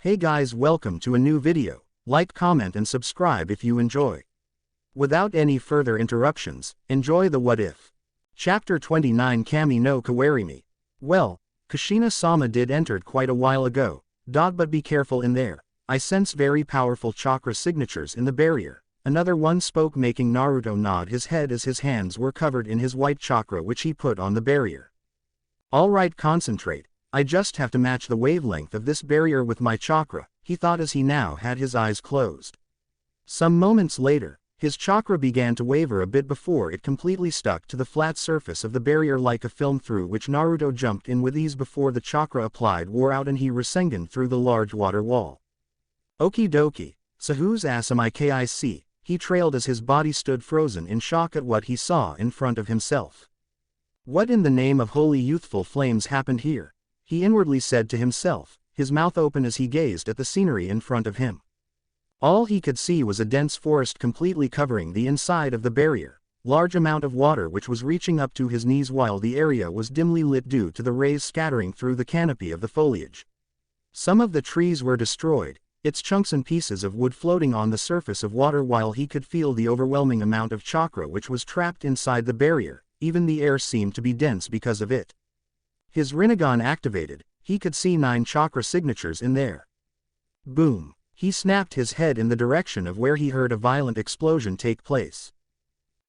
Hey guys, welcome to a new video. Like, comment and subscribe if you enjoy. Without any further interruptions, enjoy the What If. Chapter 29 Kami no Kawarimi. Well, Kushina-sama did entered quite a while ago, but be careful in there. I sense very powerful chakra signatures in the barrier. Another one spoke, making Naruto nod his head as his hands were covered in his white chakra which he put on the barrier. Alright, concentrate. I just have to match the wavelength of this barrier with my chakra, he thought as he now had his eyes closed. Some moments later, his chakra began to waver a bit before it completely stuck to the flat surface of the barrier like a film, through which Naruto jumped in with ease before the chakra applied wore out and he Rasengan through the large water wall. Okie dokie, so whose ass am I kic? He trailed as his body stood frozen in shock at what he saw in front of himself. What in the name of holy youthful flames happened here? He inwardly said to himself, his mouth open as he gazed at the scenery in front of him. All he could see was a dense forest completely covering the inside of the barrier, large amount of water which was reaching up to his knees while the area was dimly lit due to the rays scattering through the canopy of the foliage. Some of the trees were destroyed, its chunks and pieces of wood floating on the surface of water while he could feel the overwhelming amount of chakra which was trapped inside the barrier. Even the air seemed to be dense because of it. His rinnegan activated, he could see 9 chakra signatures in there. Boom! He snapped his head in the direction of where he heard a violent explosion take place.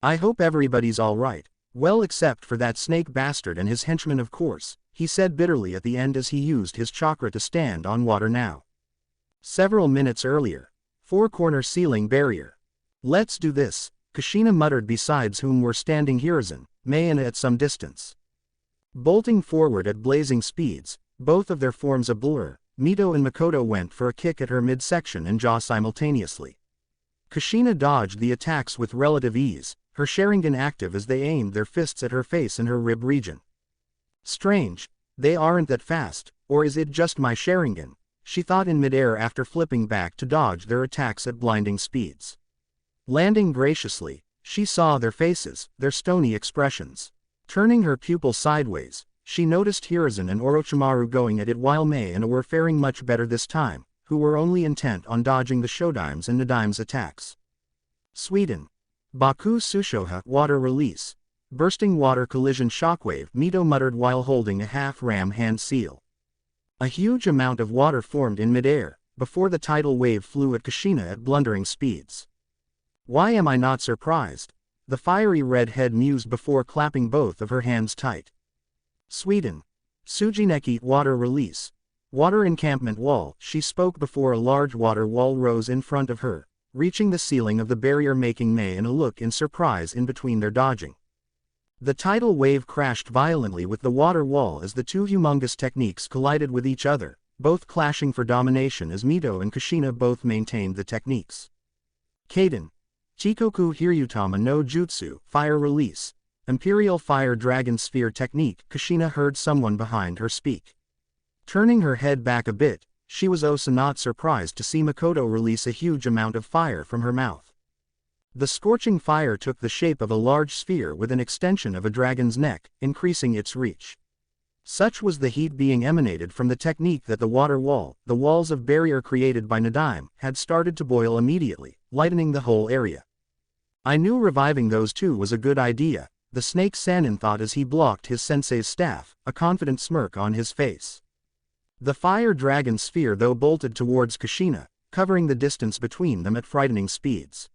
I hope everybody's alright, well except for that snake bastard and his henchman of course, he said bitterly at the end as he used his chakra to stand on water now. Several minutes earlier. 4-corner ceiling barrier. Let's do this, Kushina muttered, besides whom were standing Hiruzen, Mei and at some distance. Bolting forward at blazing speeds, both of their forms a blur, Mito and Makoto went for a kick at her midsection and jaw simultaneously. Kushina dodged the attacks with relative ease, her Sharingan active as they aimed their fists at her face and her rib region. Strange, they aren't that fast, or is it just my Sharingan? She thought in midair after flipping back to dodge their attacks at blinding speeds. Landing graciously, she saw their faces, their stony expressions. Turning her pupil sideways, she noticed Hiruzen and Orochimaru going at it while Mei and A were faring much better this time, who were only intent on dodging the Shodime's and Nadime's attacks. Sweden. Baku Sushoha water release. Bursting water collision shockwave, Mito muttered while holding a half-ram hand seal. A huge amount of water formed in midair, before the tidal wave flew at Kushina at blundering speeds. Why am I not surprised? The fiery red head mused before clapping both of her hands tight. Sweden. Sujineki water release. Water encampment wall, she spoke before a large water wall rose in front of her, reaching the ceiling of the barrier, making Mei and A look in surprise in between their dodging. The tidal wave crashed violently with the water wall as the two humongous techniques collided with each other, both clashing for domination as Mito and Kushina both maintained the techniques. Kaden. Chikoku Hiryutama no Jutsu, fire release. Imperial Fire Dragon Sphere technique, Kushina heard someone behind her speak. Turning her head back a bit, she was also not surprised to see Makoto release a huge amount of fire from her mouth. The scorching fire took the shape of a large sphere with an extension of a dragon's neck, increasing its reach. Such was the heat being emanated from the technique that the water wall, the walls of barrier created by Nadime, had started to boil immediately, lightening the whole area. I knew reviving those two was a good idea, the snake Sannin thought as he blocked his sensei's staff, a confident smirk on his face. The fire dragon sphere though bolted towards Kushina, covering the distance between them at frightening speeds.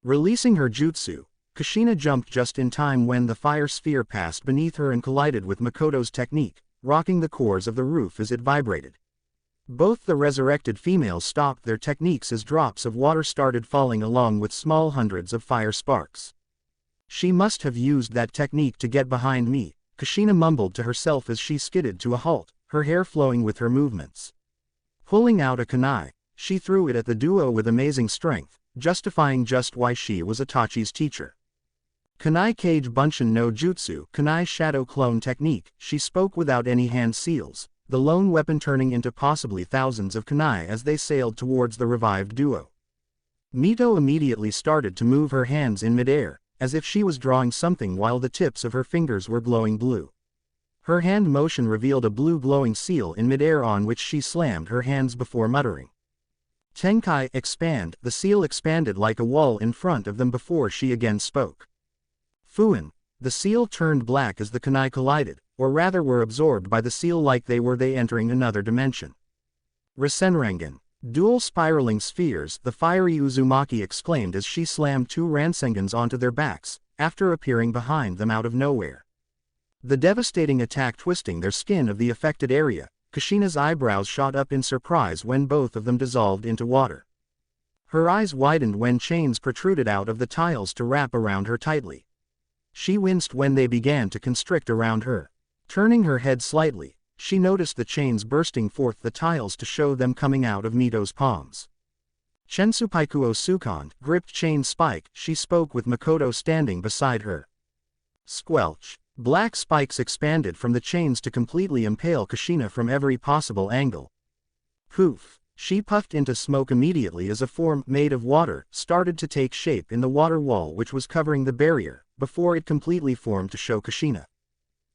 Releasing her jutsu, Kushina jumped just in time when the fire sphere passed beneath her and collided with Makoto's technique, rocking the cores of the roof as it vibrated. Both the resurrected females stopped their techniques as drops of water started falling along with small hundreds of fire sparks. She must have used that technique to get behind me, Kushina mumbled to herself as she skidded to a halt, her hair flowing with her movements. Pulling out a kunai, she threw it at the duo with amazing strength, justifying just why she was Itachi's teacher. Kunai Kage Bunshin no Jutsu, Kunai Shadow Clone technique, she spoke without any hand seals, the lone weapon turning into possibly thousands of kunai as they sailed towards the revived duo. Mito immediately started to move her hands in midair, as if she was drawing something while the tips of her fingers were glowing blue. Her hand motion revealed a blue glowing seal in midair on which she slammed her hands before muttering. Tenkai, expand. The seal expanded like a wall in front of them before she again spoke. Fuin. The seal turned black as the kunai collided, or rather were absorbed by the seal like they were entering another dimension. Rasenrangan. Dual spiraling spheres, the fiery Uzumaki exclaimed as she slammed 2 Ransengans onto their backs, after appearing behind them out of nowhere. The devastating attack twisting their skin of the affected area. Kushina's eyebrows shot up in surprise when both of them dissolved into water. Her eyes widened when chains protruded out of the tiles to wrap around her tightly. She winced when they began to constrict around her. Turning her head slightly, she noticed the chains bursting forth the tiles to show them coming out of Mito's palms. Chensupaikuo Sukon, gripped chain spike, she spoke with Makoto standing beside her. Squelch. Black spikes expanded from the chains to completely impale Kushina from every possible angle. Poof! She puffed into smoke immediately as a form made of water started to take shape in the water wall which was covering the barrier, before it completely formed to show Kushina.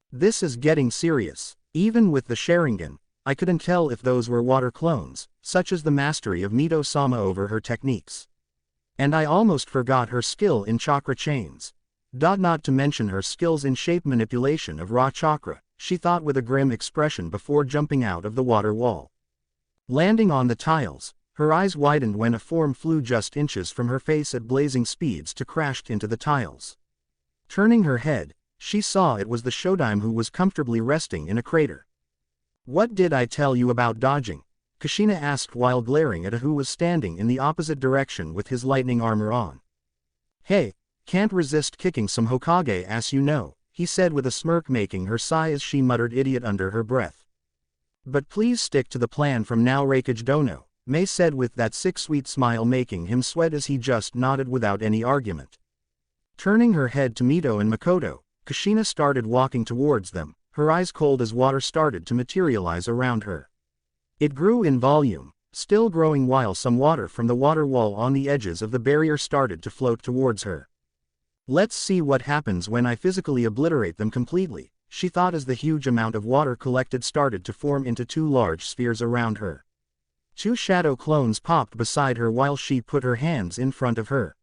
This is getting serious. Even with the Sharingan, I couldn't tell if those were water clones, such as the mastery of Mito-sama over her techniques. And I almost forgot her skill in chakra chains. Not to mention her skills in shape manipulation of raw chakra, she thought with a grim expression before jumping out of the water wall. Landing on the tiles, her eyes widened when a form flew just inches from her face at blazing speeds to crashed into the tiles. Turning her head, she saw it was the Shodaime who was comfortably resting in a crater. What did I tell you about dodging? Kushina asked while glaring at a who was standing in the opposite direction with his lightning armor on. Hey, can't resist kicking some Hokage ass you know, he said with a smirk making her sigh as she muttered idiot under her breath. But please stick to the plan from now Raikage Dono, Mei said with that sick sweet smile making him sweat as he just nodded without any argument. Turning her head to Mito and Makoto, Kushina started walking towards them, her eyes cold as water started to materialize around her. It grew in volume, still growing while some water from the water wall on the edges of the barrier started to float towards her. Let's see what happens when I physically obliterate them completely, she thought as the huge amount of water collected started to form into 2 large spheres around her. 2 shadow clones popped beside her while she put her hands in front of her.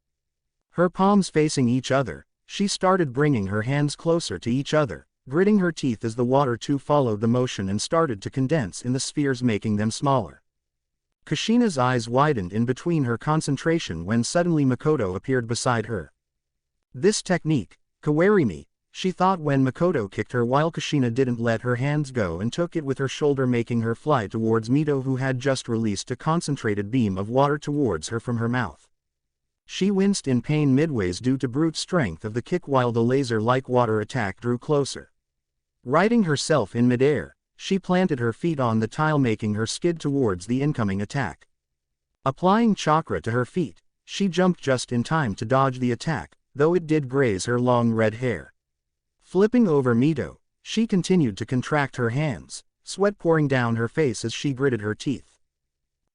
Her palms facing each other, she started bringing her hands closer to each other, gritting her teeth as the water too followed the motion and started to condense in the spheres making them smaller. Kushina's eyes widened in between her concentration when suddenly Makoto appeared beside her. This technique, kawarimi, she thought when Makoto kicked her while Kushina didn't let her hands go and took it with her shoulder making her fly towards Mito who had just released a concentrated beam of water towards her from her mouth. She winced in pain midways due to brute strength of the kick while the laser-like water attack drew closer. Righting herself in midair, she planted her feet on the tile making her skid towards the incoming attack. Applying chakra to her feet, she jumped just in time to dodge the attack, though it did graze her long red hair. Flipping over Mito, she continued to contract her hands, sweat pouring down her face as she gritted her teeth.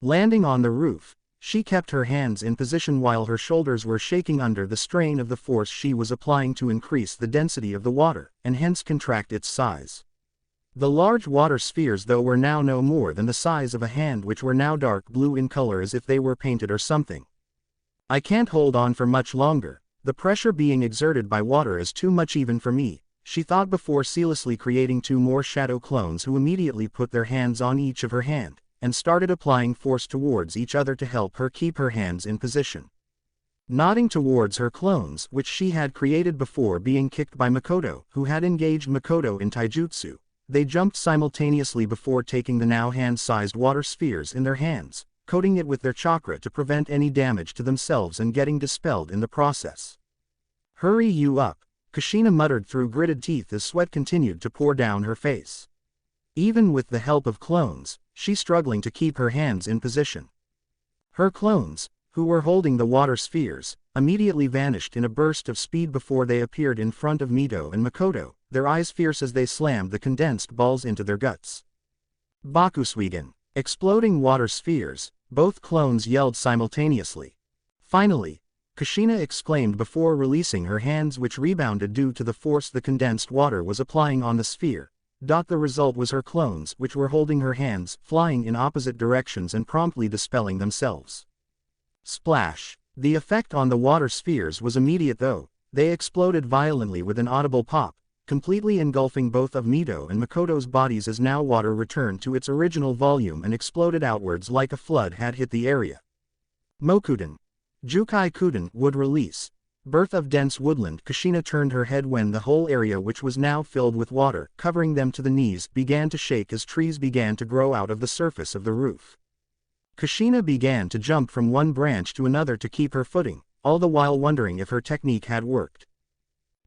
Landing on the roof, she kept her hands in position while her shoulders were shaking under the strain of the force she was applying to increase the density of the water, and hence contract its size. The large water spheres though were now no more than the size of a hand which were now dark blue in color as if they were painted or something. I can't hold on for much longer. The pressure being exerted by water is too much even for me, she thought before seamlessly creating 2 more shadow clones who immediately put their hands on each of her hand, and started applying force towards each other to help her keep her hands in position. Nodding towards her clones which she had created before being kicked by Makoto who had engaged Makoto in taijutsu, they jumped simultaneously before taking the now hand-sized water spheres in their hands, coating it with their chakra to prevent any damage to themselves and getting dispelled in the process. Hurry you up, Kushina muttered through gritted teeth as sweat continued to pour down her face. Even with the help of clones, she struggling to keep her hands in position. Her clones, who were holding the water spheres, immediately vanished in a burst of speed before they appeared in front of Mito and Makoto, their eyes fierce as they slammed the condensed balls into their guts. Bakusuigan. Exploding water spheres, both clones yelled simultaneously. Finally, Kushina exclaimed before releasing her hands which rebounded due to the force the condensed water was applying on the sphere, The result was her clones, which were holding her hands, flying in opposite directions and promptly dispelling themselves. Splash! The effect on the water spheres was immediate though. They exploded violently with an audible pop, completely engulfing both of Mito and Makoto's bodies as now water returned to its original volume and exploded outwards like a flood had hit the area. Mokuden. Jukai Kuden would release. Birth of dense woodland. Kushina turned her head when the whole area, which was now filled with water, covering them to the knees, began to shake as trees began to grow out of the surface of the roof. Kushina began to jump from one branch to another to keep her footing, all the while wondering if her technique had worked.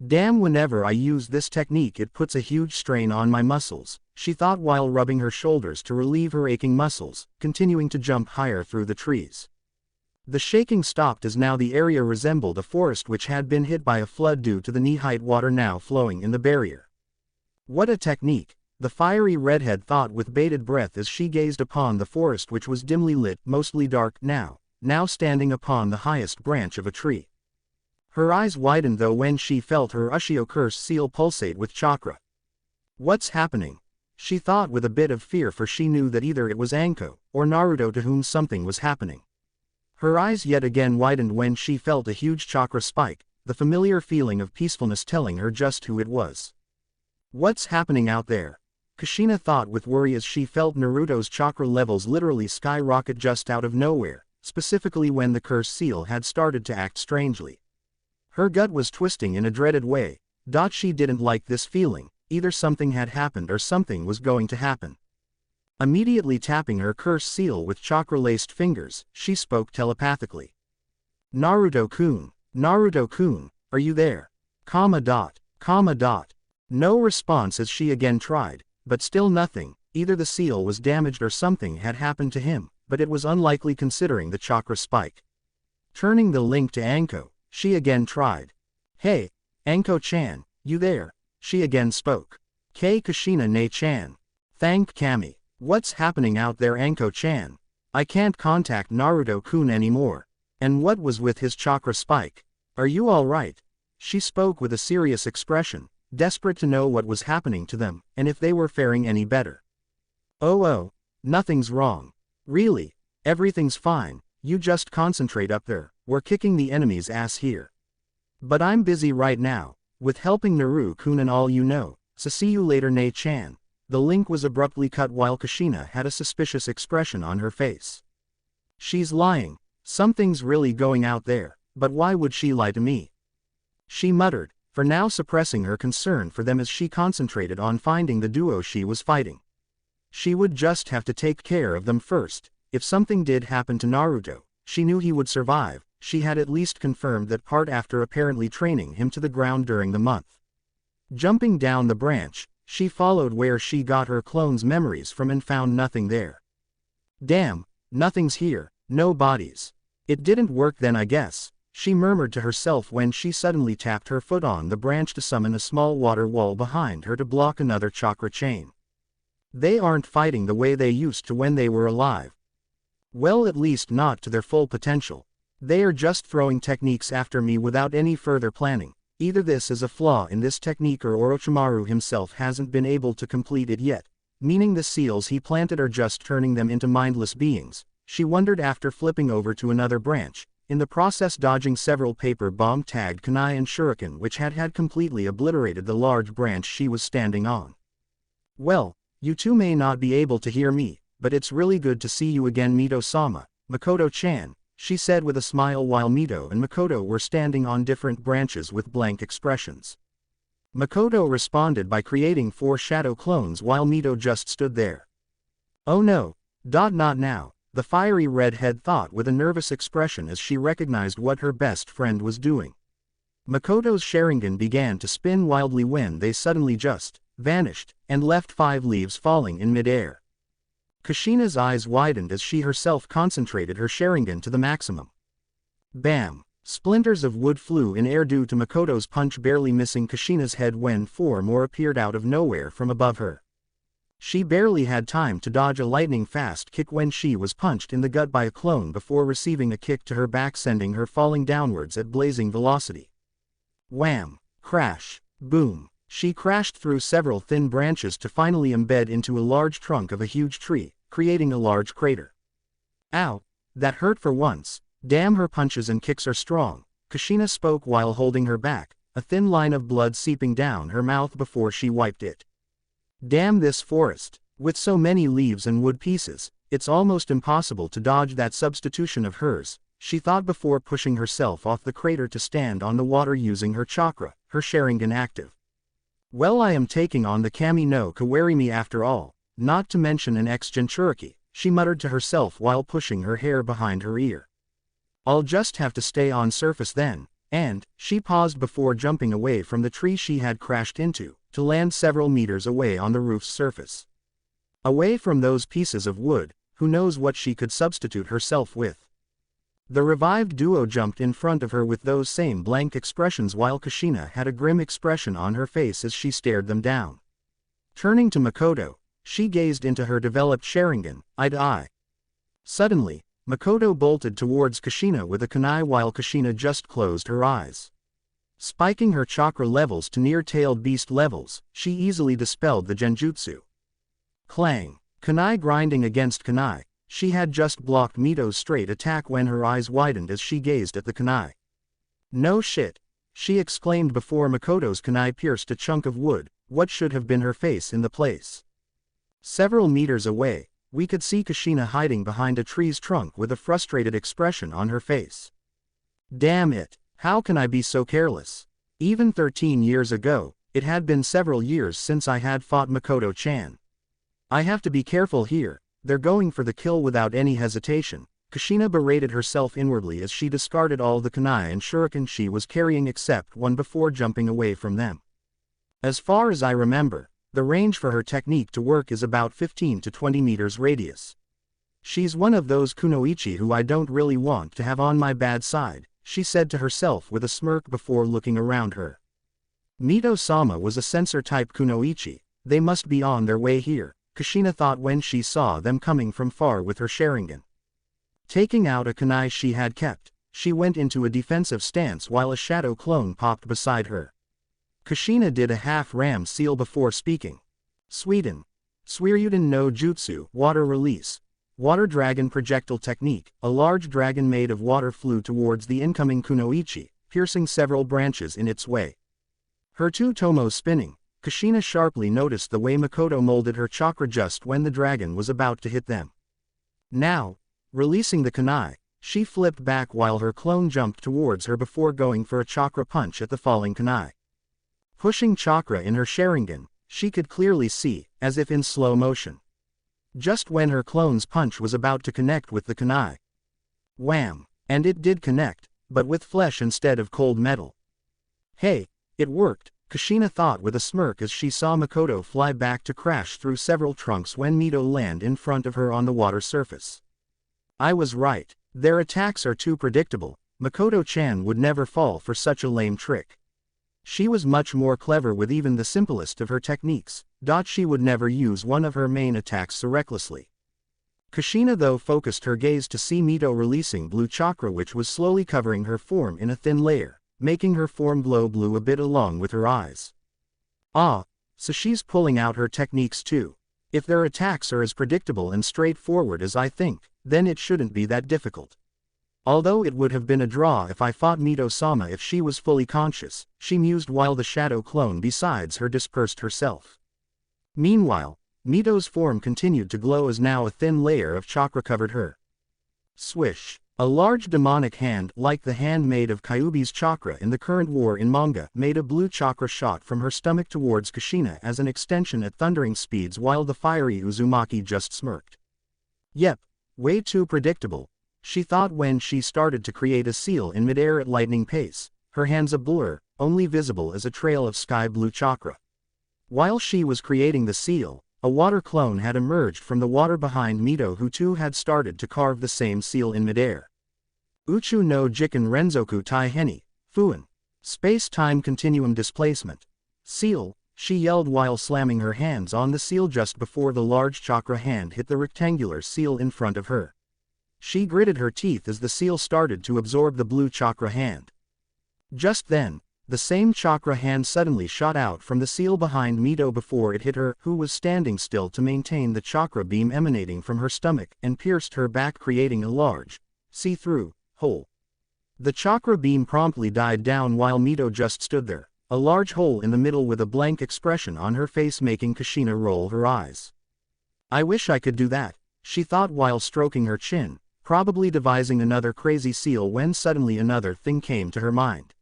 Damn, whenever I use this technique it puts a huge strain on my muscles, she thought while rubbing her shoulders to relieve her aching muscles, continuing to jump higher through the trees. The shaking stopped as now the area resembled a forest which had been hit by a flood due to the knee-height water now flowing in the barrier. What a technique, the fiery redhead thought with bated breath as she gazed upon the forest, which was dimly lit, mostly dark now standing upon the highest branch of a tree. Her eyes widened though when she felt her Ushio curse seal pulsate with chakra. What's happening? She thought with a bit of fear, for she knew that either it was Anko or Naruto to whom something was happening. Her eyes yet again widened when she felt a huge chakra spike, the familiar feeling of peacefulness telling her just who it was. What's happening out there? Kushina thought with worry as she felt Naruto's chakra levels literally skyrocket just out of nowhere, specifically when the curse seal had started to act strangely. Her gut was twisting in a dreaded way. She didn't like this feeling, either something had happened or something was going to happen. Immediately tapping her curse seal with chakra-laced fingers, she spoke telepathically. Naruto-kun, Naruto-kun, are you there? Comma dot. No response as she again tried, but still nothing. Either the seal was damaged or something had happened to him, but it was unlikely considering the chakra spike. Turning the link to Anko, she again tried. Hey, Anko-chan, you there? She again spoke. K Kushina ne-chan. Thank Kami. What's happening out there, Anko-chan? I can't contact Naruto-kun anymore. And what was with his chakra spike? Are you alright? She spoke with a serious expression, desperate to know what was happening to them, and if they were faring any better. Oh, nothing's wrong. Really, everything's fine, you just concentrate up there, we're kicking the enemy's ass here. But I'm busy right now, with helping Naru-kun and all you know, so see you later ne-chan. The link was abruptly cut while Kushina had a suspicious expression on her face. She's lying, something's really going out there, but why would she lie to me? She muttered, for now suppressing her concern for them as she concentrated on finding the duo she was fighting. She would just have to take care of them first. If something did happen to Naruto, she knew he would survive. She had at least confirmed that part after apparently training him to the ground during the month. Jumping down the branch, she followed where she got her clone's memories from and found nothing there. Damn, nothing's here, no bodies. It didn't work then, I guess, she murmured to herself when she suddenly tapped her foot on the branch to summon a small water wall behind her to block another chakra chain. They aren't fighting the way they used to when they were alive. Well, at least not to their full potential. They are just throwing techniques after me without any further planning. Either this is a flaw in this technique or Orochimaru himself hasn't been able to complete it yet, meaning the seals he planted are just turning them into mindless beings, she wondered after flipping over to another branch, in the process dodging several paper bomb-tagged kunai and shuriken which had completely obliterated the large branch she was standing on. Well, you two may not be able to hear me, but it's really good to see you again, Mito-sama, Makoto-chan, she said with a smile while Mito and Makoto were standing on different branches with blank expressions. Makoto responded by creating 4 shadow clones while Mito just stood there. Oh no, not now, the fiery redhead thought with a nervous expression as she recognized what her best friend was doing. Makoto's Sharingan began to spin wildly when they suddenly just vanished, and left 5 leaves falling in midair. Kushina's eyes widened as she herself concentrated her Sharingan to the maximum. Bam! Splinters of wood flew in air due to Makoto's punch barely missing Kushina's head when 4 more appeared out of nowhere from above her. She barely had time to dodge a lightning-fast kick when she was punched in the gut by a clone before receiving a kick to her back, sending her falling downwards at blazing velocity. Wham! Crash! Boom! She crashed through several thin branches to finally embed into a large trunk of a huge tree, creating a large crater. Ow! That hurt for once. Damn, her punches and kicks are strong, Kushina spoke while holding her back, a thin line of blood seeping down her mouth before she wiped it. Damn this forest. With so many leaves and wood pieces, it's almost impossible to dodge that substitution of hers, she thought before pushing herself off the crater to stand on the water using her chakra, her Sharingan active. Well, I am taking on the Kami no Kawarimi after all, not to mention an ex-Jinchuriki, she muttered to herself while pushing her hair behind her ear. I'll just have to stay on surface then, and, she paused before jumping away from the tree she had crashed into, to land several meters away on the roof's surface. Away from those pieces of wood, who knows what she could substitute herself with. The revived duo jumped in front of her with those same blank expressions while Kushina had a grim expression on her face as she stared them down. Turning to Makoto, she gazed into her developed Sharingan, eye to eye. Suddenly, Makoto bolted towards Kushina with a kunai while Kushina just closed her eyes. Spiking her chakra levels to near-tailed beast levels, she easily dispelled the genjutsu. Clang! Kunai grinding against kunai, she had just blocked Mito's straight attack when her eyes widened as she gazed at the kunai. No shit! She exclaimed before Makoto's kunai pierced a chunk of wood, what should have been her face in the place. Several meters away, we could see Kushina hiding behind a tree's trunk with a frustrated expression on her face. Damn it, how can I be so careless? Even 13 years ago, it had been several years since I had fought Makoto-chan. I have to be careful here, they're going for the kill without any hesitation, Kushina berated herself inwardly as she discarded all the kunai and shuriken she was carrying except one before jumping away from them. As far as I remember, the range for her technique to work is about 15 to 20 meters radius. She's one of those kunoichi who I don't really want to have on my bad side, she said to herself with a smirk before looking around her. Mito-sama was a sensor-type kunoichi, they must be on their way here, Kushina thought when she saw them coming from far with her Sharingan. Taking out a kunai she had kept, she went into a defensive stance while a shadow clone popped beside her. Kushina did a half-ram seal before speaking. Sweden. Suiryuden no Jutsu, water release. Water dragon projectile technique, a large dragon made of water flew towards the incoming kunoichi, piercing several branches in its way. Her two tomos spinning, Kushina sharply noticed the way Makoto molded her chakra just when the dragon was about to hit them. Now, releasing the kunai, she flipped back while her clone jumped towards her before going for a chakra punch at the falling kunai. Pushing chakra in her Sharingan, she could clearly see, as if in slow motion. Just when her clone's punch was about to connect with the kunai. Wham! And it did connect, but with flesh instead of cold metal. Hey, it worked, Kushina thought with a smirk as she saw Makoto fly back to crash through several trunks when Mito landed in front of her on the water surface. I was right, their attacks are too predictable, Makoto-chan would never fall for such a lame trick. She was much more clever with even the simplest of her techniques, she would never use one of her main attacks so recklessly. Kushina though focused her gaze to see Mito releasing blue chakra which was slowly covering her form in a thin layer, making her form glow blue a bit along with her eyes. Ah, so she's pulling out her techniques too. If their attacks are as predictable and straightforward as I think, then it shouldn't be that difficult. Although it would have been a draw if I fought Mito-sama if she was fully conscious, she mused while the shadow clone besides her dispersed herself. Meanwhile, Mito's form continued to glow as now a thin layer of chakra covered her. Swish! A large demonic hand, like the hand made of Kyuubi's chakra in the current war in manga, made a blue chakra shot from her stomach towards Kushina as an extension at thundering speeds while the fiery Uzumaki just smirked. Yep, way too predictable, she thought when she started to create a seal in midair at lightning pace, her hands a blur, only visible as a trail of sky blue chakra. While she was creating the seal, a water clone had emerged from the water behind Mito who too had started to carve the same seal in midair. Uchu no Jiken Renzoku Tai Heni, Fuin. Space-time continuum displacement. Seal, she yelled while slamming her hands on the seal just before the large chakra hand hit the rectangular seal in front of her. She gritted her teeth as the seal started to absorb the blue chakra hand. Just then, The same chakra hand suddenly shot out from the seal behind Mito before it hit her, who was standing still to maintain the chakra beam emanating from her stomach, and pierced her back, creating a large, see-through, hole. The chakra beam promptly died down while Mito just stood there, a large hole in the middle with a blank expression on her face, making Kushina roll her eyes. I wish I could do that, she thought while stroking her chin, probably devising another crazy seal when suddenly another thing came to her mind.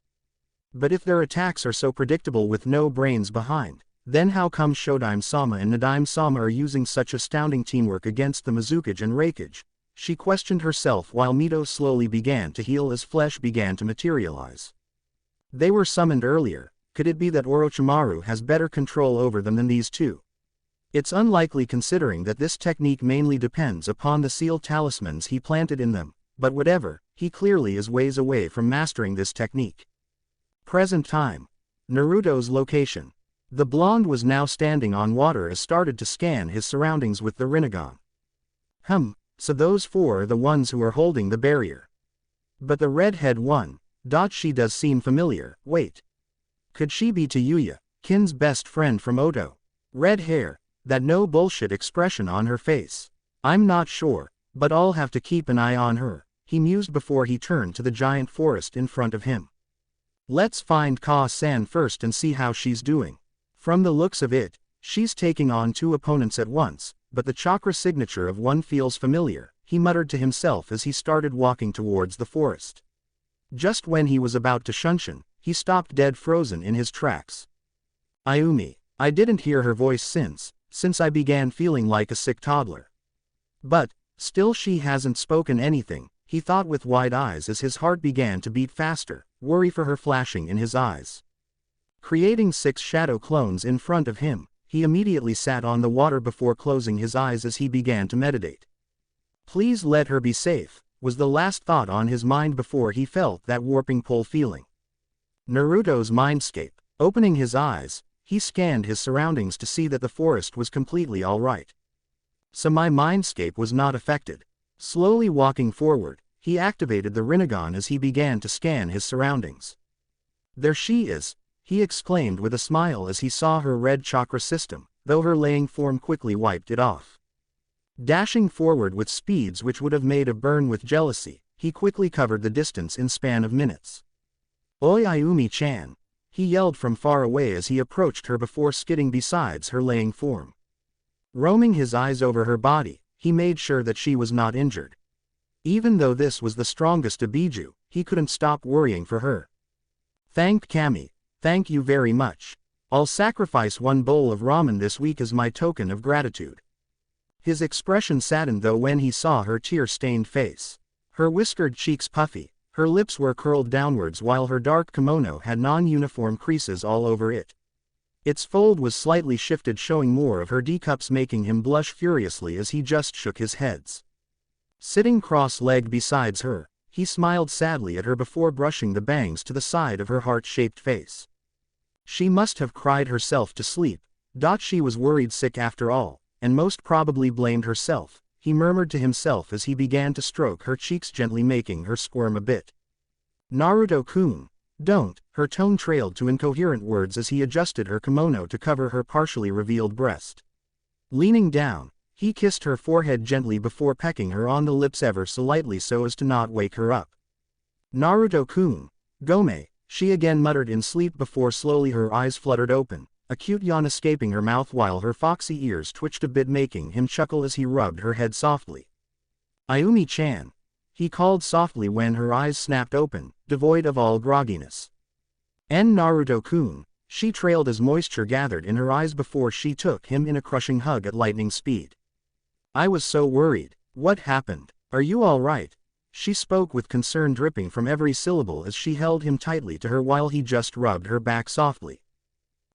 But if their attacks are so predictable with no brains behind, then how come Shodime-sama and Nadime-sama are using such astounding teamwork against the Mizukage and Reikage? She questioned herself while Mito slowly began to heal as flesh began to materialize. They were summoned earlier. Could it be that Orochimaru has better control over them than these two? It's unlikely considering that this technique mainly depends upon the seal talismans he planted in them, but whatever, he clearly is ways away from mastering this technique. Present time. Naruto's location. The blonde was now standing on water as started to scan his surroundings with the rinnegan. So those four are the ones who are holding the barrier. But the redhead one, she does seem familiar. Wait. Could she be Tayuya, Kin's best friend from Oto? Red hair, that no bullshit expression on her face. I'm not sure, but I'll have to keep an eye on her, he mused before he turned to the giant forest in front of him. Let's find Ka-san first and see how she's doing. From the looks of it, she's taking on two opponents at once, but the chakra signature of one feels familiar, he muttered to himself as he started walking towards the forest. Just when he was about to shunshin, he stopped dead frozen in his tracks. Ayumi. I didn't hear her voice since I began feeling like a sick toddler. But, still she hasn't spoken anything, he thought with wide eyes as his heart began to beat faster, worry for her flashing in his eyes. Creating 6 shadow clones in front of him, he immediately sat on the water before closing his eyes as he began to meditate. Please let her be safe, was the last thought on his mind before he felt that warping pull feeling. Naruto's mindscape. Opening his eyes, he scanned his surroundings to see that the forest was completely alright. So my mindscape was not affected. Slowly walking forward, he activated the rinnegan as he began to scan his surroundings. There she is, he exclaimed with a smile as he saw her red chakra system, though her laying form quickly wiped it off. Dashing forward with speeds which would have made a burn with jealousy, he quickly covered the distance in span of minutes. Oi Ayumi-chan, he yelled from far away as he approached her before skidding besides her laying form. Roaming his eyes over her body, he made sure that she was not injured. Even though this was the strongest Abiju, he couldn't stop worrying for her. Thank Kami, thank you very much. I'll sacrifice 1 bowl of ramen this week as my token of gratitude. His expression saddened though when he saw her tear-stained face. Her whiskered cheeks puffy, her lips were curled downwards while her dark kimono had non-uniform creases all over it. Its fold was slightly shifted, showing more of her D-cups, making him blush furiously as he just shook his heads. Sitting cross-legged besides her, he smiled sadly at her before brushing the bangs to the side of her heart-shaped face. She must have cried herself to sleep. She was worried sick after all, and most probably blamed herself, he murmured to himself as he began to stroke her cheeks, gently making her squirm a bit. Naruto-kun, don't, her tone trailed to incoherent words as he adjusted her kimono to cover her partially revealed breast. Leaning down, he kissed her forehead gently before pecking her on the lips ever so lightly so as to not wake her up. Naruto-kun, Gome, she again muttered in sleep before slowly her eyes fluttered open, a cute yawn escaping her mouth while her foxy ears twitched a bit, making him chuckle as he rubbed her head softly. Ayumi-chan, he called softly when her eyes snapped open, devoid of all grogginess. Naruto-kun, she trailed as moisture gathered in her eyes before she took him in a crushing hug at lightning speed. I was so worried. What happened? Are you all right? She spoke with concern dripping from every syllable as she held him tightly to her while he just rubbed her back softly.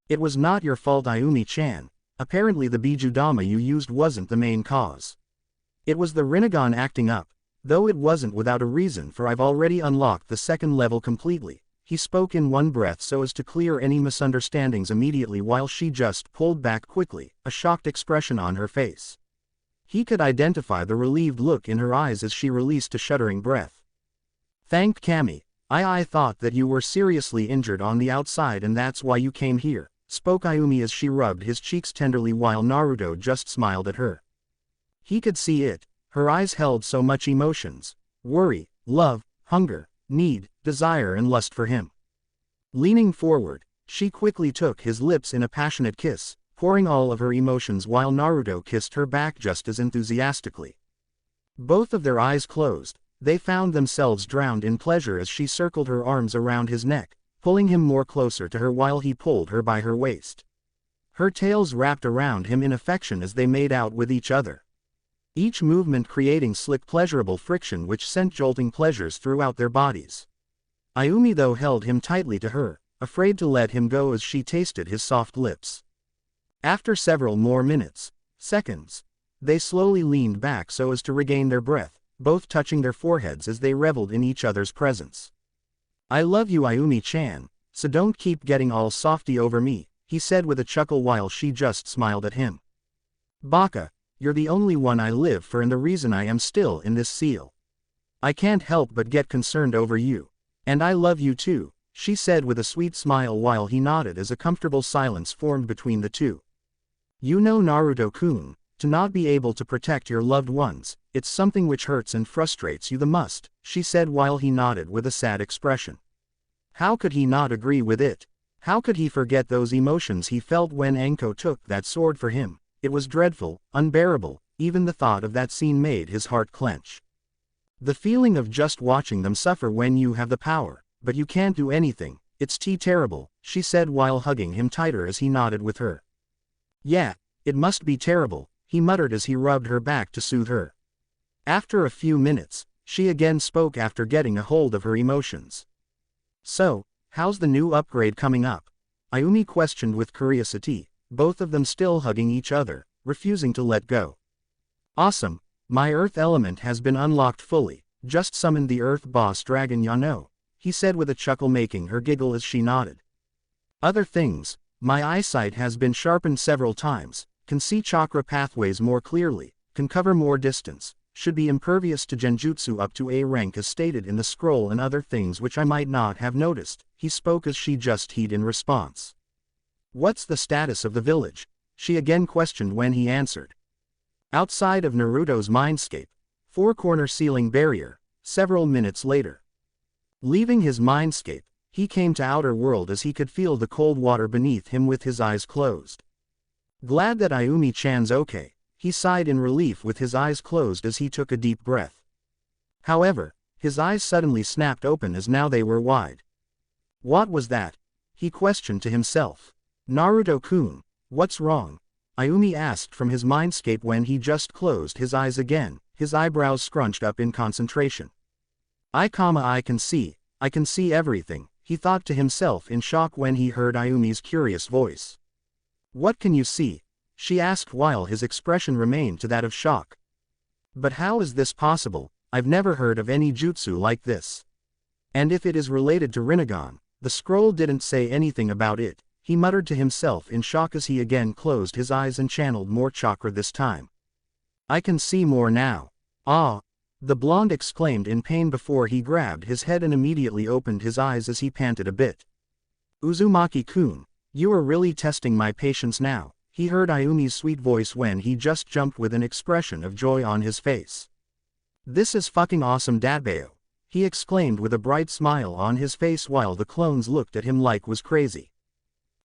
It was not your fault, Ayumi-chan. Apparently the Bijudama you used wasn't the main cause. It was the rinnegan acting up, though it wasn't without a reason, for I've already unlocked the 2nd level completely. He spoke in one breath so as to clear any misunderstandings immediately while she just pulled back quickly, a shocked expression on her face. He could identify the relieved look in her eyes as she released a shuddering breath. Thank Kami, I thought that you were seriously injured on the outside and that's why you came here, spoke Ayumi as she rubbed his cheeks tenderly while Naruto just smiled at her. He could see it, her eyes held so much emotions: worry, love, hunger, need, desire and lust for him. Leaning forward, she quickly took his lips in a passionate kiss, pouring all of her emotions while Naruto kissed her back just as enthusiastically. Both of their eyes closed, they found themselves drowned in pleasure as she circled her arms around his neck, pulling him more closer to her while he pulled her by her waist. Her tails wrapped around him in affection as they made out with each other, each movement creating slick pleasurable friction which sent jolting pleasures throughout their bodies. Ayumi though held him tightly to her, afraid to let him go as she tasted his soft lips. After several more minutes, seconds, they slowly leaned back so as to regain their breath, both touching their foreheads as they reveled in each other's presence. I love you Ayumi-chan, so don't keep getting all softy over me, he said with a chuckle while she just smiled at him. Baka, you're the only one I live for and the reason I am still in this seal. I can't help but get concerned over you. And I love you too, she said with a sweet smile while he nodded as a comfortable silence formed between the two. You know Naruto-kun, to not be able to protect your loved ones, it's something which hurts and frustrates you the most, she said while he nodded with a sad expression. How could he not agree with it? How could he forget those emotions he felt when Anko took that sword for him? It was dreadful, unbearable, even the thought of that scene made his heart clench. The feeling of just watching them suffer when you have the power, but you can't do anything, it's terrible, she said while hugging him tighter as he nodded with her. Yeah, it must be terrible, he muttered as he rubbed her back to soothe her. After a few minutes, she again spoke after getting a hold of her emotions. So, how's the new upgrade coming up? Ayumi questioned with curiosity, both of them still hugging each other, refusing to let go. Awesome, my earth element has been unlocked fully, just summoned the earth boss dragon Yano, he said with a chuckle making her giggle as she nodded. Other things, my eyesight has been sharpened several times, can see chakra pathways more clearly, can cover more distance, should be impervious to genjutsu up to A rank as stated in the scroll and other things which I might not have noticed, he spoke as she just heed in response. What's the status of the village? She again questioned when he answered. Outside of Naruto's mindscape, four-corner ceiling barrier, several minutes later. Leaving his mindscape, he came to outer world as he could feel the cold water beneath him with his eyes closed. Glad that Ayumi-chan's okay, he sighed in relief with his eyes closed as he took a deep breath. However, his eyes suddenly snapped open as now they were wide. What was that? He questioned to himself. Naruto-kun, what's wrong? Ayumi asked from his mindscape when he just closed his eyes again, his eyebrows scrunched up in concentration. I can see everything, he thought to himself in shock when he heard Ayumi's curious voice. What can you see? She asked while his expression remained to that of shock. But how is this possible? I've never heard of any jutsu like this. And if it is related to rinnegan, the scroll didn't say anything about it, he muttered to himself in shock as he again closed his eyes and channeled more chakra this time. I can see more now. Ah! The blonde exclaimed in pain before he grabbed his head and immediately opened his eyes as he panted a bit. Uzumaki-kun, you are really testing my patience now, he heard Ayumi's sweet voice when he just jumped with an expression of joy on his face. This is fucking awesome Datbeo, he exclaimed with a bright smile on his face while the clones looked at him like was crazy.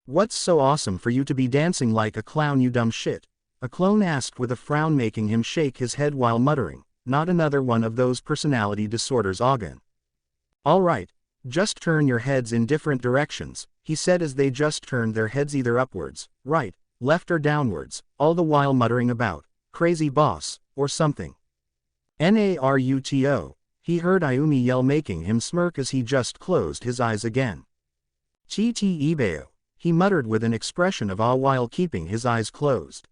What's so awesome for you to be dancing like a clown you dumb shit? A clone asked with a frown making him shake his head while muttering, not another one of those personality disorders again. Alright, just turn your heads in different directions, he said as they just turned their heads either upwards, right, left or downwards, all the while muttering about, crazy boss, or something. Naruto, he heard Ayumi yell making him smirk as he just closed his eyes again. Ibeo, he muttered with an expression of awe while keeping his eyes closed.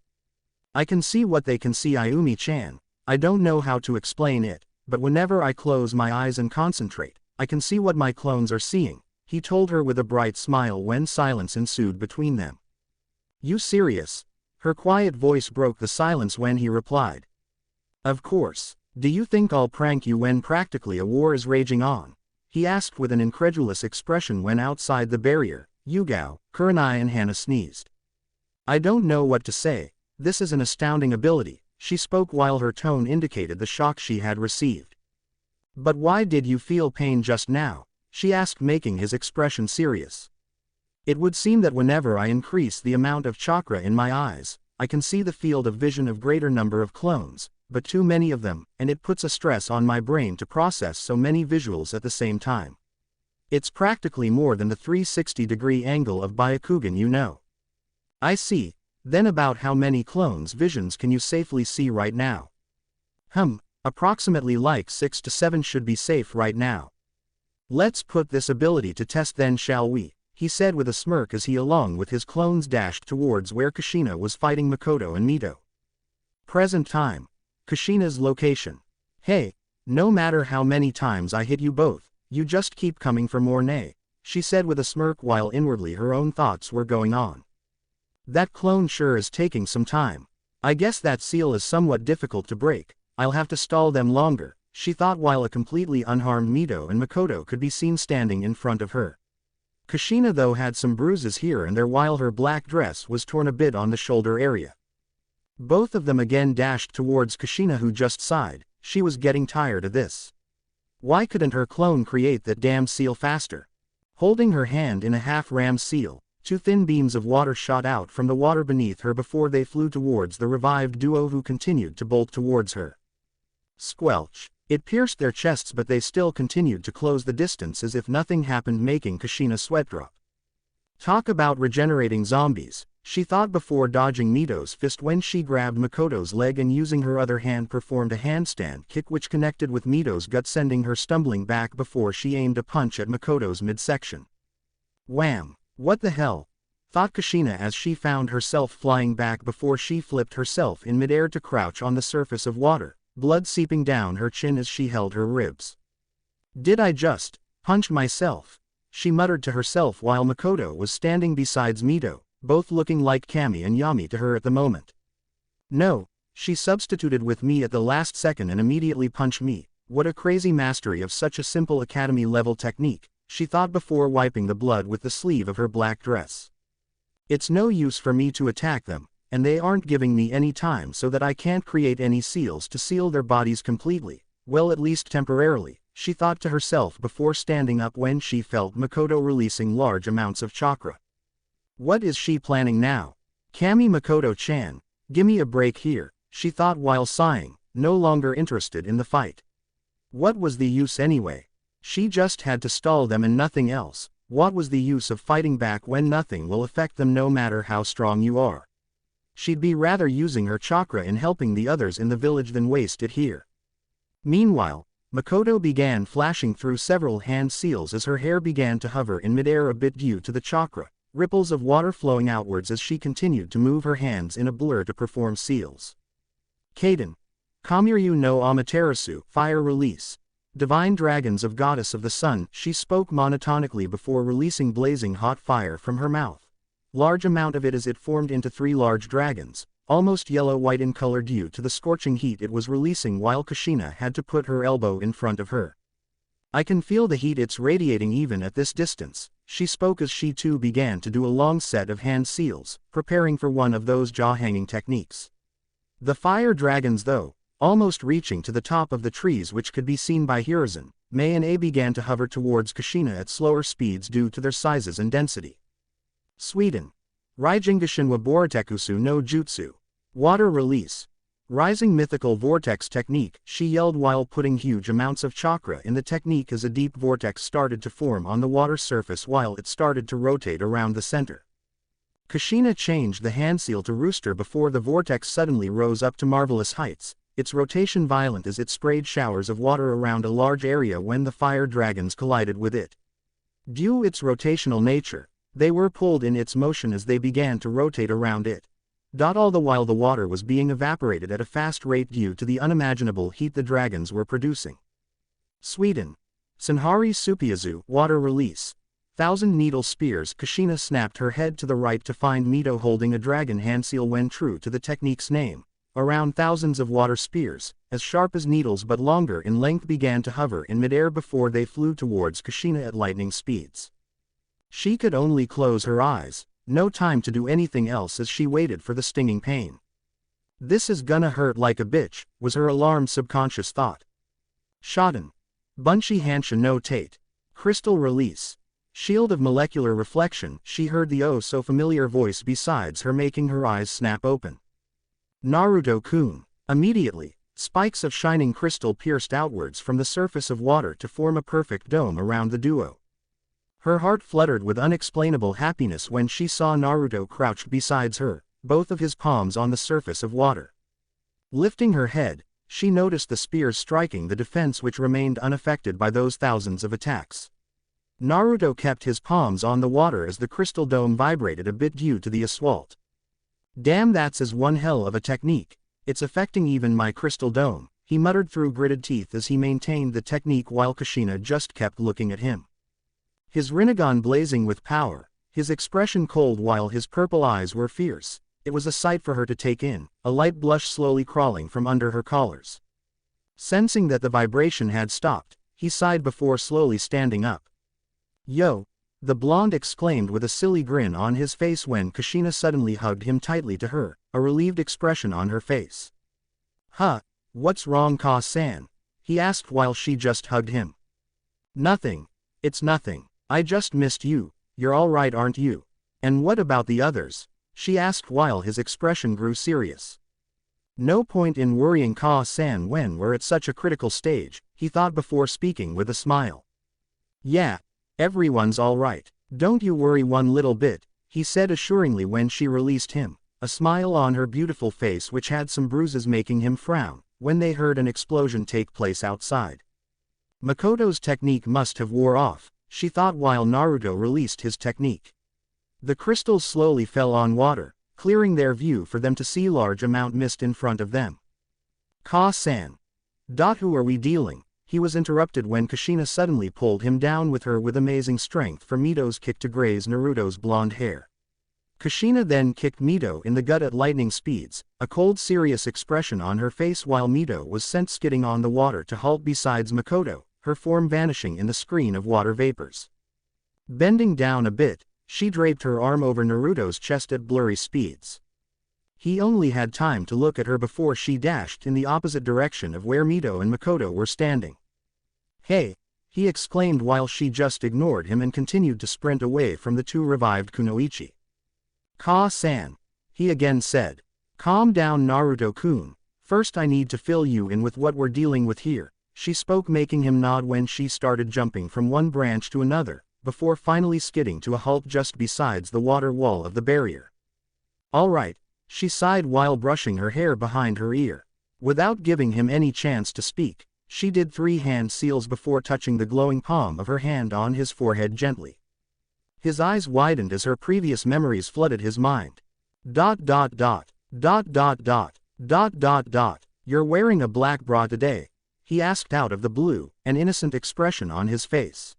I can see what they can see Ayumi-chan, I don't know how to explain it, but whenever I close my eyes and concentrate, I can see what my clones are seeing, he told her with a bright smile when silence ensued between them. You serious? Her quiet voice broke the silence when he replied. Of course, do you think I'll prank you when practically a war is raging on? he asked with an incredulous expression when outside the barrier. Yugao, Kurenai and Hana sneezed. I don't know what to say. This is an astounding ability, she spoke while her tone indicated the shock she had received. But why did you feel pain just now? She asked, making his expression serious. It would seem that whenever I increase the amount of chakra in my eyes, I can see the field of vision of greater number of clones, but too many of them, and it puts a stress on my brain to process so many visuals at the same time. It's practically more than the 360-degree angle of Byakugan, you know. I see. Then about how many clones visions can you safely see right now? Approximately like 6 to 7 should be safe right now. Let's put this ability to test then, shall we? He said with a smirk as he along with his clones dashed towards where Kushina was fighting Makoto and Mito. Present time. Kushina's location. Hey, no matter how many times I hit you both, you just keep coming for more, nay, she said with a smirk while inwardly her own thoughts were going on. That clone sure is taking some time. I guess that seal is somewhat difficult to break, I'll have to stall them longer, she thought while a completely unharmed Mito and Makoto could be seen standing in front of her. Kushina though had some bruises here and there while her black dress was torn a bit on the shoulder area. Both of them again dashed towards Kushina, who just sighed. She was getting tired of this. Why couldn't her clone create that damn seal faster? Holding her hand in a half-ram seal, 2 thin beams of water shot out from the water beneath her before they flew towards the revived duo who continued to bolt towards her. Squelch. It pierced their chests, but they still continued to close the distance as if nothing happened, making Kushina sweat drop. Talk about regenerating zombies, she thought before dodging Mito's fist when she grabbed Makoto's leg and using her other hand performed a handstand kick which connected with Mito's gut, sending her stumbling back before she aimed a punch at Makoto's midsection. Wham! What the hell? Thought Kushina as she found herself flying back before she flipped herself in midair to crouch on the surface of water, blood seeping down her chin as she held her ribs. Did I just punch myself? She muttered to herself while Makoto was standing beside Mito, both looking like Kami and Yumi to her at the moment. No, she substituted with me at the last second and immediately punched me. What a crazy mastery of such a simple academy-level technique, she thought before wiping the blood with the sleeve of her black dress. It's no use for me to attack them, and they aren't giving me any time, so that I can't create any seals to seal their bodies completely, well, at least temporarily, she thought to herself before standing up when she felt Makoto releasing large amounts of chakra. What is she planning now? Kami Makoto-chan, gimme a break here, she thought while sighing, no longer interested in the fight. What was the use anyway? She just had to stall them and nothing else. What was the use of fighting back when nothing will affect them no matter how strong you are? She'd be rather using her chakra in helping the others in the village than waste it here. Meanwhile, Makoto began flashing through several hand seals as her hair began to hover in midair a bit due to the chakra, ripples of water flowing outwards as she continued to move her hands in a blur to perform seals. Kaden. Kamiryu no Amaterasu, fire release. Divine dragons of goddess of the sun, she spoke monotonically before releasing blazing hot fire from her mouth. Large amount of it as it formed into 3 large dragons, almost yellow-white in color due to the scorching heat it was releasing while Kushina had to put her elbow in front of her. I can feel the heat it's radiating even at this distance, she spoke as she too began to do a long set of hand seals, preparing for one of those jaw-hanging techniques. The fire dragons though, almost reaching to the top of the trees which could be seen by Hiruzen, Mei and A began to hover towards Kushina at slower speeds due to their sizes and density. Sweden. Raijingashin wa Boritekusu no Jutsu. Water release. Rising mythical vortex technique, she yelled while putting huge amounts of chakra in the technique as a deep vortex started to form on the water surface while it started to rotate around the center. Kushina changed the hand seal to rooster before the vortex suddenly rose up to marvelous heights, its rotation violent as it sprayed showers of water around a large area when the fire dragons collided with it. Due to its rotational nature, they were pulled in its motion as they began to rotate around it. All the while the water was being evaporated at a fast rate due to the unimaginable heat the dragons were producing. Sweden. Sanhari Supiazu, water release. Thousand needle spears. Kushina snapped her head to the right to find Mito holding a dragon hand seal when true to the technique's name. around thousands of water spears, as sharp as needles but longer in length, began to hover in midair before they flew towards Kushina at lightning speeds. She could only close her eyes, no time to do anything else as she waited for the stinging pain. This is gonna hurt like a bitch, was her alarmed subconscious thought. Shoten. Bunchi Hansha no Tate. Crystal release. Shield of molecular reflection, she heard the oh so familiar voice besides her, making her eyes snap open. Naruto-kun. Immediately, spikes of shining crystal pierced outwards from the surface of water to form a perfect dome around the duo. Her heart fluttered with unexplainable happiness when she saw Naruto crouched beside her, both of his palms on the surface of water. Lifting her head, she noticed the spears striking the defense which remained unaffected by those thousands of attacks. Naruto kept his palms on the water as the crystal dome vibrated a bit due to the assault. Damn, that's as one hell of a technique, it's affecting even my crystal dome, he muttered through gritted teeth as he maintained the technique while Kushina just kept looking at him. His rinnegan blazing with power, his expression cold while his purple eyes were fierce, it was a sight for her to take in, a light blush slowly crawling from under her collars. Sensing that the vibration had stopped, he sighed before slowly standing up. Yo! The blonde exclaimed with a silly grin on his face when Kushina suddenly hugged him tightly to her, a relieved expression on her face. Huh, what's wrong, Ka-san? He asked while she just hugged him. Nothing. It's nothing. I just missed you. You're all right, aren't you? And what about the others? She asked while his expression grew serious. No point in worrying, Ka-san, when we're at such a critical stage, he thought before speaking with a smile. Yeah. Everyone's all right. Don't you worry one little bit, he said assuringly when she released him, a smile on her beautiful face which had some bruises making him frown, when they heard an explosion take place outside. Makoto's technique must have wore off, she thought while Naruto released his technique. The crystals slowly fell on water, clearing their view for them to see large amount mist in front of them. Ka-san. Who are we dealing? He was interrupted when Kushina suddenly pulled him down with her with amazing strength for Mito's kick to graze Naruto's blonde hair. Kushina then kicked Mito in the gut at lightning speeds, a cold serious expression on her face while Mito was sent skidding on the water to halt besides Makoto, her form vanishing in the screen of water vapors. Bending down a bit, she draped her arm over Naruto's chest at blurry speeds. He only had time to look at her before she dashed in the opposite direction of where Mito and Makoto were standing. Hey! He exclaimed while she just ignored him and continued to sprint away from the two revived kunoichi. Ka-san. He again said. Calm down, Naruto-kun. First I need to fill you in with what we're dealing with here, she spoke, making him nod when she started jumping from one branch to another, before finally skidding to a halt just besides the water wall of the barrier. All right, she sighed while brushing her hair behind her ear. Without giving him any chance to speak, she did 3 hand seals before touching the glowing palm of her hand on his forehead gently. His eyes widened as her previous memories flooded his mind. You're wearing a black bra today? He asked out of the blue, an innocent expression on his face.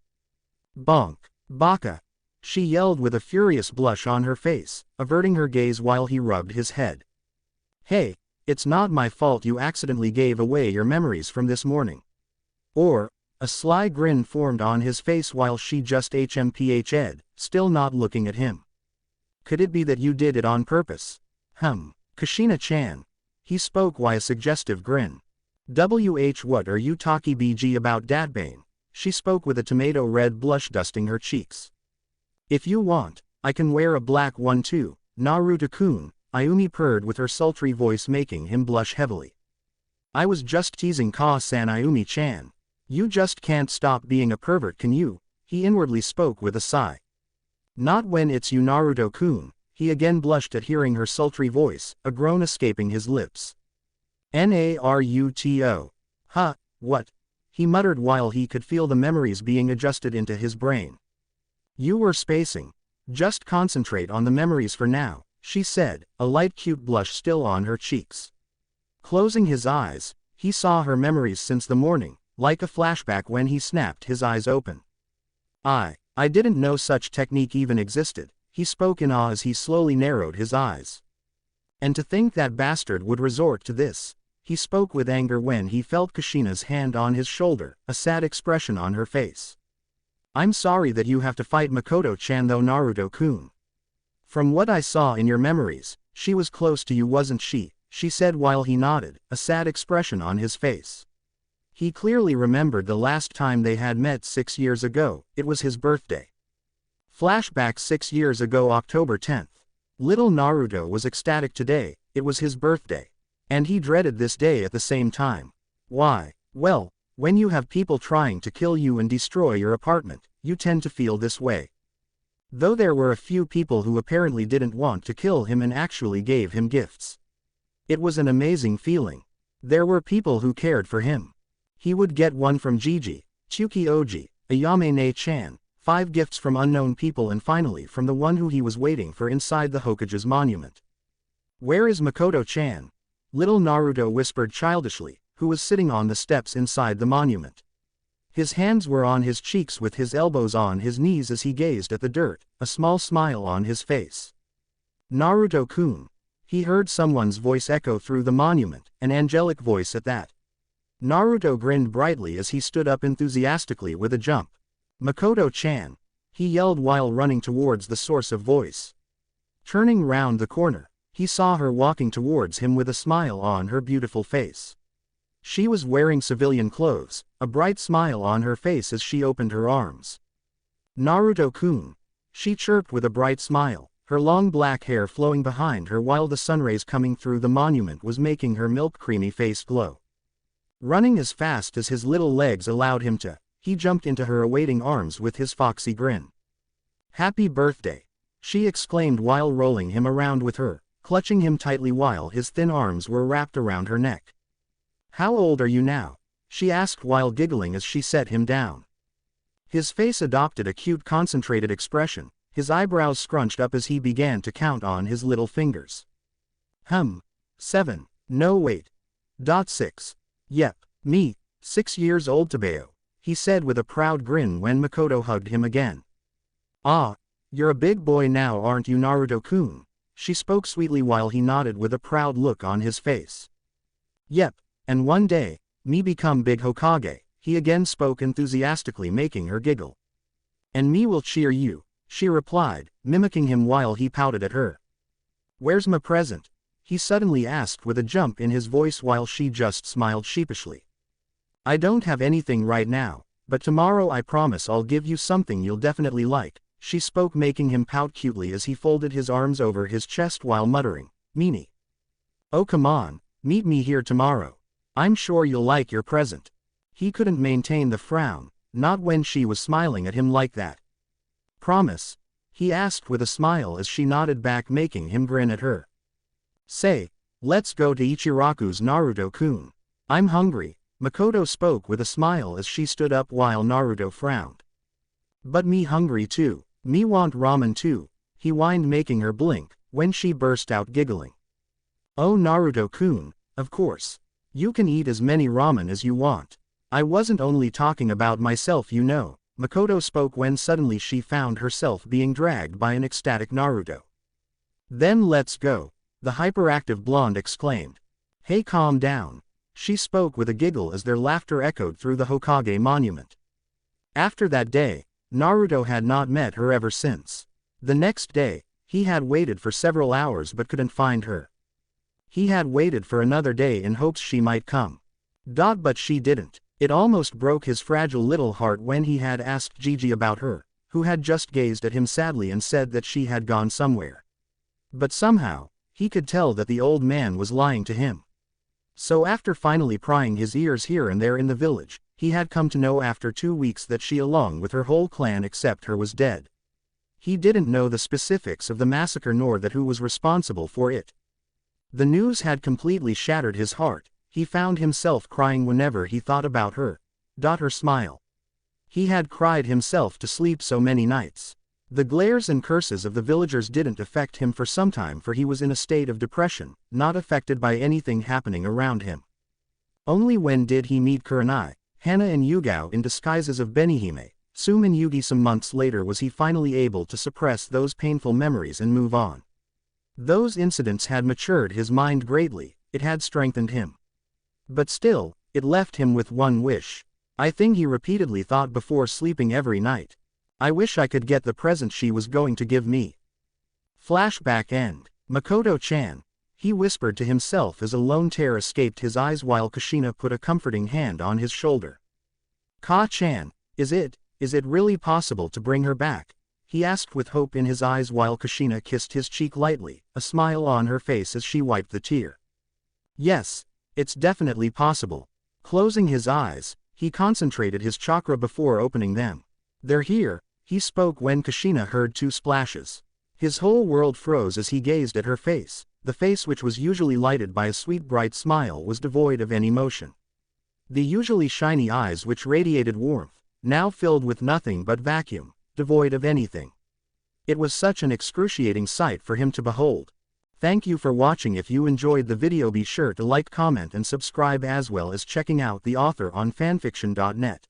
Bonk. Baka. She yelled with a furious blush on her face, averting her gaze while he rubbed his head. Hey, it's not my fault you accidentally gave away your memories from this morning. Or, a sly grin formed on his face while she just hmphed, still not looking at him. Could it be that you did it on purpose? Kushina-chan. He spoke with a suggestive grin. What are you talking BG about, Datbane? She spoke with a tomato red blush dusting her cheeks. If you want, I can wear a black one too, Naruto-kun, Yumi purred with her sultry voice making him blush heavily. I was just teasing Ka-san, Yumi-chan. You just can't stop being a pervert, can you? He inwardly spoke with a sigh. Not when it's you, Naruto-kun. He again blushed at hearing her sultry voice, a groan escaping his lips. Naruto. Huh, what? He muttered while he could feel the memories being adjusted into his brain. You were spacing. Just concentrate on the memories for now, she said, a light cute blush still on her cheeks. Closing his eyes, he saw her memories since the morning, like a flashback when he snapped his eyes open. I didn't know such technique even existed, he spoke in awe as he slowly narrowed his eyes. And to think that bastard would resort to this. He spoke with anger when he felt Kushina's hand on his shoulder, a sad expression on her face. I'm sorry that you have to fight Makoto-chan though, Naruto-kun. From what I saw in your memories, she was close to you, wasn't she? She said while he nodded, a sad expression on his face. He clearly remembered the last time they had met 6 years ago. It was his birthday. Flashback 6 years ago, October 10th. Little Naruto was ecstatic today. It was his birthday. And he dreaded this day at the same time. Why? Well, when you have people trying to kill you and destroy your apartment, you tend to feel this way. Though there were a few people who apparently didn't want to kill him and actually gave him gifts. It was an amazing feeling. There were people who cared for him. He would get one from Gigi, Tsuki-oji, Ayame-ne-chan, 5 gifts from unknown people, and finally from the one who he was waiting for inside the Hokage's monument. Where is Makoto-chan? Little Naruto whispered childishly, who was sitting on the steps inside the monument. His hands were on his cheeks with his elbows on his knees as he gazed at the dirt, a small smile on his face. Naruto-kun. He heard someone's voice echo through the monument, an angelic voice at that. Naruto grinned brightly as he stood up enthusiastically with a jump. Makoto-chan. He yelled while running towards the source of voice. Turning round the corner, he saw her walking towards him with a smile on her beautiful face. She was wearing civilian clothes, a bright smile on her face as she opened her arms. Naruto-kun. She chirped with a bright smile, her long black hair flowing behind her while the sunrays coming through the monument was making her milk-creamy face glow. Running as fast as his little legs allowed him to, he jumped into her awaiting arms with his foxy grin. Happy birthday, she exclaimed while rolling him around with her, clutching him tightly while his thin arms were wrapped around her neck. How old are you now? She asked while giggling as she set him down. His face adopted a cute concentrated expression, his eyebrows scrunched up as he began to count on his little fingers. 7. No wait. 6. Yep, me, 6 years old Tabeo, he said with a proud grin when Makoto hugged him again. Ah, you're a big boy now, aren't you, Naruto-kun? She spoke sweetly while he nodded with a proud look on his face. Yep, and one day, me become big Hokage, he again spoke enthusiastically, making her giggle. And me will cheer you, she replied, mimicking him while he pouted at her. Where's my present? He suddenly asked with a jump in his voice while she just smiled sheepishly. I don't have anything right now, but tomorrow I promise I'll give you something you'll definitely like, she spoke, making him pout cutely as he folded his arms over his chest while muttering, Meanie. Oh come on, meet me here tomorrow. I'm sure you'll like your present. He couldn't maintain the frown, not when she was smiling at him like that. Promise? He asked with a smile as she nodded back, making him grin at her. Say, let's go to Ichiraku's, Naruto-kun. I'm hungry, Makoto spoke with a smile as she stood up while Naruto frowned. But me hungry too, me want ramen too, he whined, making her blink, when she burst out giggling. Oh Naruto-kun, of course. You can eat as many ramen as you want. I wasn't only talking about myself, you know, Makoto spoke when suddenly she found herself being dragged by an ecstatic Naruto. Then let's go, the hyperactive blonde exclaimed. Hey, calm down, she spoke with a giggle as their laughter echoed through the Hokage monument. After that day, Naruto had not met her ever since. The next day, he had waited for several hours but couldn't find her. He had waited for another day in hopes she might come. But she didn't. It almost broke his fragile little heart when he had asked Gigi about her, who had just gazed at him sadly and said that she had gone somewhere. But somehow, he could tell that the old man was lying to him. So after finally prying his ears here and there in the village, he had come to know after 2 weeks that she, along with her whole clan except her, was dead. He didn't know the specifics of the massacre nor that who was responsible for it. The news had completely shattered his heart. He found himself crying whenever he thought about her. Her smile. He had cried himself to sleep so many nights. The glares and curses of the villagers didn't affect him for some time, for he was in a state of depression, not affected by anything happening around him. Only when did he meet Kurenai, Hana and Yugao in disguises of Benihime, Sum and Yugi some months later was he finally able to suppress those painful memories and move on. Those incidents had matured his mind greatly, it had strengthened him. But still, it left him with one wish. A thing he repeatedly thought before sleeping every night. I wish I could get the present she was going to give me. Flashback end. Makoto-chan. He whispered to himself as a lone tear escaped his eyes while Kushina put a comforting hand on his shoulder. Ka-chan, is it really possible to bring her back? He asked with hope in his eyes while Kushina kissed his cheek lightly, a smile on her face as she wiped the tear. Yes, it's definitely possible. Closing his eyes, he concentrated his chakra before opening them. They're here, he spoke when Kushina heard 2 splashes. His whole world froze as he gazed at her face. The face which was usually lighted by a sweet bright smile was devoid of any emotion. The usually shiny eyes which radiated warmth, now filled with nothing but vacuum, devoid of anything. It was such an excruciating sight for him to behold. Thank you for watching. If you enjoyed the video, be sure to like, comment and subscribe, as well as checking out the author on fanfiction.net.